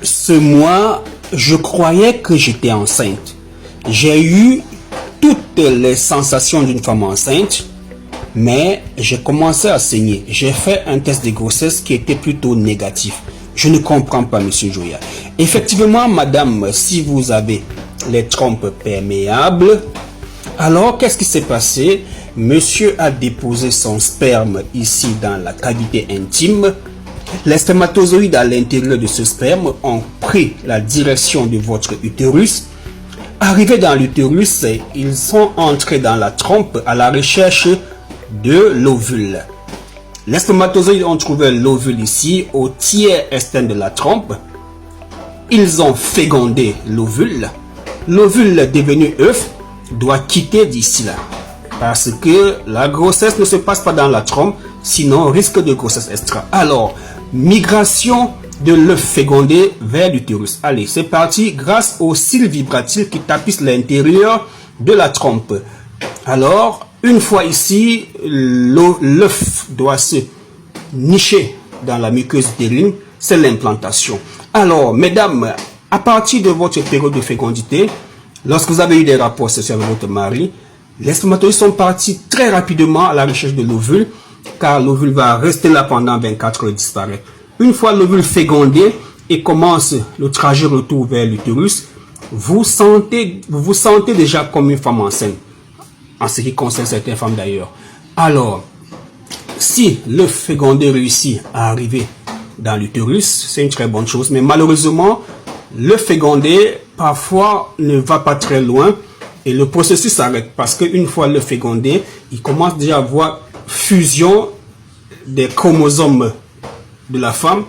ce mois, je croyais que j'étais enceinte. J'ai eu toutes les sensations d'une femme enceinte, mais j'ai commencé à saigner. J'ai fait un test de grossesse qui était plutôt négatif. Je ne comprends pas, monsieur Joya. Effectivement, madame, si vous avez les trompes perméables, alors qu'est-ce qui s'est passé? Monsieur a déposé son sperme ici dans la cavité intime. Les spermatozoïdes à l'intérieur de ce sperme ont pris la direction de votre utérus. Arrivés dans l'utérus, ils sont entrés dans la trompe à la recherche de l'ovule. Les spermatozoïdes ont trouvé l'ovule ici au tiers externe de la trompe. Ils ont fécondé l'ovule. L'ovule devenu œuf doit quitter d'ici là. Parce que la grossesse ne se passe pas dans la trompe, sinon risque de grossesse extra. Alors, migration de l'œuf fécondé vers l'utérus. Allez, c'est parti grâce aux cils vibratiles qui tapissent l'intérieur de la trompe. Alors, une fois ici, l'œuf doit se nicher dans la muqueuse utérine, c'est l'implantation. Alors, mesdames, à partir de votre période de fécondité, lorsque vous avez eu des rapports sexuels avec votre mari, les spermatozoïdes sont partis très rapidement à la recherche de l'ovule, car l'ovule va rester là pendant 24 heures et disparaître. Une fois l'ovule fécondé et commence le trajet retour vers l'utérus, vous vous sentez déjà comme une femme enceinte, en ce qui concerne certaines femmes d'ailleurs. Alors, si l'œuf fécondé réussit à arriver dans l'utérus, c'est une très bonne chose, mais malheureusement, l'œuf fécondé parfois ne va pas très loin et le processus s'arrête parce qu'une fois l'œuf fécondé, il commence déjà à avoir fusion des chromosomes de la femme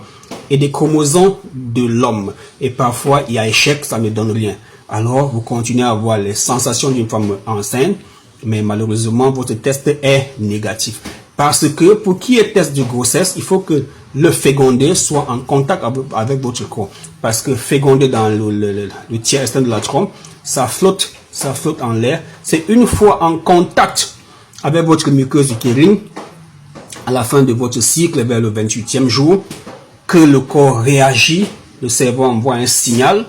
et des chromosomes de l'homme. Et parfois, il y a échec, ça ne donne rien. Alors, vous continuez à avoir les sensations d'une femme enceinte, mais malheureusement, votre test est négatif. Parce que pour qu'il y ait test de grossesse, il faut que le fécondé soit en contact avec votre corps. Parce que fécondé dans le tiers externe de la trompe, ça flotte en l'air. C'est une fois en contact avec votre muqueuse utérine, à la fin de votre cycle, vers le 28e jour, que le corps réagit, le cerveau envoie un signal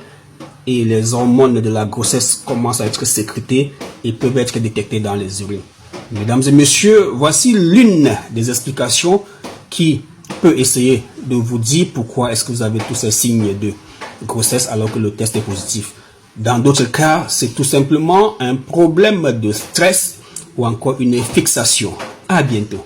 et les hormones de la grossesse commencent à être sécrétées et peuvent être détectées dans les urines. Mesdames et messieurs, voici l'une des explications qui peut essayer de vous dire pourquoi est-ce que vous avez tous ces signes de grossesse alors que le test est positif. Dans d'autres cas, c'est tout simplement un problème de stress ou encore une fixation. À bientôt.